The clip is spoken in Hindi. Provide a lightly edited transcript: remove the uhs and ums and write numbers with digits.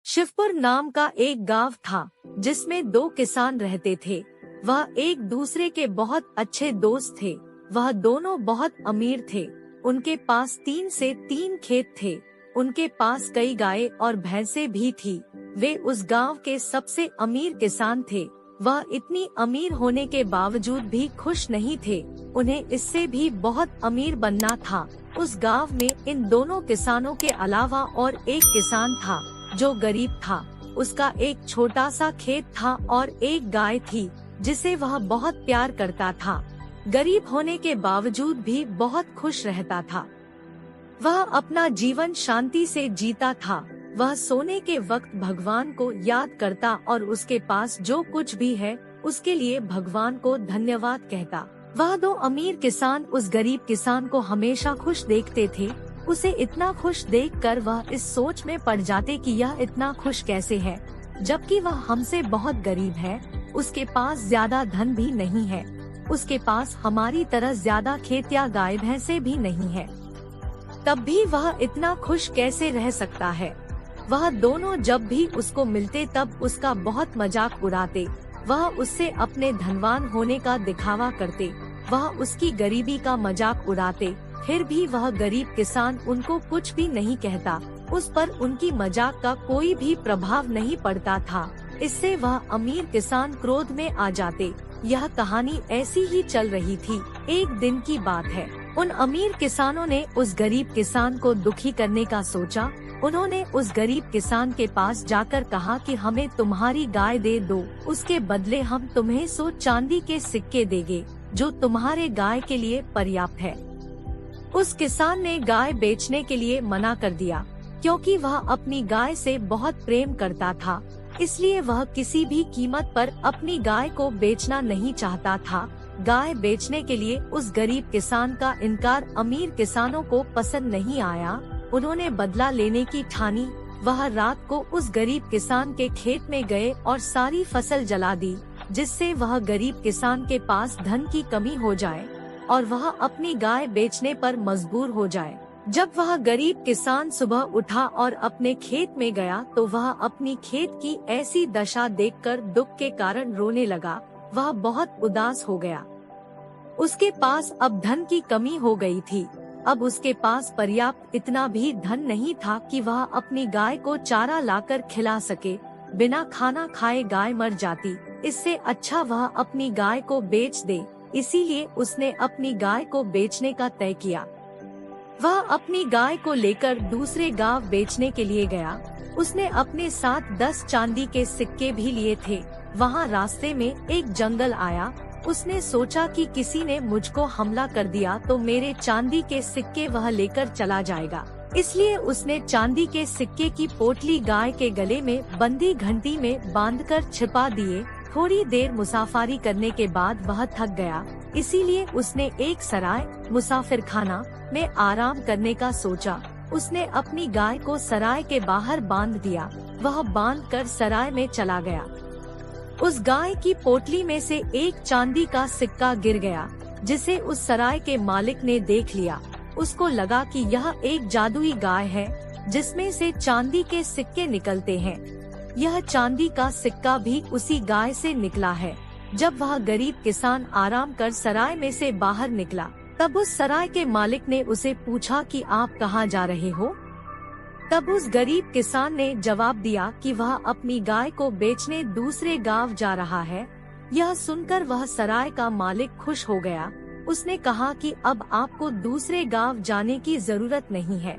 शिवपुर नाम का एक गांव था जिसमें दो किसान रहते थे। वह एक दूसरे के बहुत अच्छे दोस्त थे। वह दोनों बहुत अमीर थे। उनके पास 3 से 3 खेत थे। उनके पास कई गायें और भैंसें भी थी। वे उस गांव के सबसे अमीर किसान थे। वह इतनी अमीर होने के बावजूद भी खुश नहीं थे। उन्हें इससे भी बहुत अमीर बनना था। उस गांव में इन दोनों किसानों के अलावा और एक किसान था जो गरीब था। उसका एक छोटा सा खेत था और एक गाय थी जिसे वह बहुत प्यार करता था। गरीब होने के बावजूद भी बहुत खुश रहता था। वह अपना जीवन शांति से जीता था। वह सोने के वक्त भगवान को याद करता और उसके पास जो कुछ भी है उसके लिए भगवान को धन्यवाद कहता। वह दो अमीर किसान उस गरीब किसान को हमेशा खुश देखते थे। उसे इतना खुश देखकर वह इस सोच में पड़ जाते कि यह इतना खुश कैसे है, जबकि वह हमसे बहुत गरीब है। उसके पास ज्यादा धन भी नहीं है। उसके पास हमारी तरह ज्यादा खेत या गाय भैंसे भी नहीं है। तब भी वह इतना खुश कैसे रह सकता है। वह दोनों जब भी उसको मिलते तब उसका बहुत मजाक उड़ाते। वह उससे अपने धनवान होने का दिखावा करते। वह उसकी गरीबी का मजाक उड़ाते। फिर भी वह गरीब किसान उनको कुछ भी नहीं कहता। उस पर उनकी मजाक का कोई भी प्रभाव नहीं पड़ता था। इससे वह अमीर किसान क्रोध में आ जाते। यह कहानी ऐसी ही चल रही थी। एक दिन की बात है। उन अमीर किसानों ने उस गरीब किसान को दुखी करने का सोचा। उन्होंने उस गरीब किसान के पास जाकर कहा कि हमें तुम्हारी गाय दे दो, उसके बदले हम तुम्हें 100 चांदी के सिक्के देंगे जो तुम्हारे गाय के लिए पर्याप्त है। उस किसान ने गाय बेचने के लिए मना कर दिया, क्योंकि वह अपनी गाय से बहुत प्रेम करता था। इसलिए वह किसी भी कीमत पर अपनी गाय को बेचना नहीं चाहता था। गाय बेचने के लिए उस गरीब किसान का इनकार अमीर किसानों को पसंद नहीं आया। उन्होंने बदला लेने की ठानी। वह रात को उस गरीब किसान के खेत में गए और सारी फसल जला दी, जिससे वह गरीब किसान के पास धन की कमी हो जाए और वह अपनी गाय बेचने पर मजबूर हो जाए। जब वह गरीब किसान सुबह उठा और अपने खेत में गया तो वह अपनी खेत की ऐसी दशा देखकर दुख के कारण रोने लगा। वह बहुत उदास हो गया। उसके पास अब धन की कमी हो गई थी। अब उसके पास पर्याप्त इतना भी धन नहीं था कि वह अपनी गाय को चारा लाकर खिला सके। बिना खाना खाए गाय मर जाती। इससे अच्छा वह अपनी गाय को बेच दे। इसीलिए उसने अपनी गाय को बेचने का तय किया। वह अपनी गाय को लेकर दूसरे गांव बेचने के लिए गया। उसने अपने साथ 10 चांदी के सिक्के भी लिए थे। वहाँ रास्ते में एक जंगल आया। उसने सोचा कि किसी ने मुझको हमला कर दिया तो मेरे चांदी के सिक्के वह लेकर चला जाएगा। इसलिए उसने चांदी के सिक्के की पोटली गाय के गले में बंदी घंटी में बांधकर छिपा दिए। थोड़ी देर मुसाफरी करने के बाद वह थक गया। इसीलिए उसने एक सराय मुसाफिरखाना में आराम करने का सोचा। उसने अपनी गाय को सराय के बाहर बांध दिया। वह बांधकर सराय में चला गया। उस गाय की पोटली में से एक चांदी का सिक्का गिर गया, जिसे उस सराय के मालिक ने देख लिया। उसको लगा कि यह एक जादुई गाय है जिसमें से चांदी के सिक्के निकलते हैं। यह चांदी का सिक्का भी उसी गाय से निकला है। जब वह गरीब किसान आराम कर सराय में से बाहर निकला, तब उस सराय के मालिक ने उसे पूछा कि आप कहाँ जा रहे हो? तब उस गरीब किसान ने जवाब दिया कि वह अपनी गाय को बेचने दूसरे गांव जा रहा है। यह सुनकर वह सराय का मालिक खुश हो गया। उसने कहा कि अब आपको दूसरे गांव जाने की जरूरत नहीं है।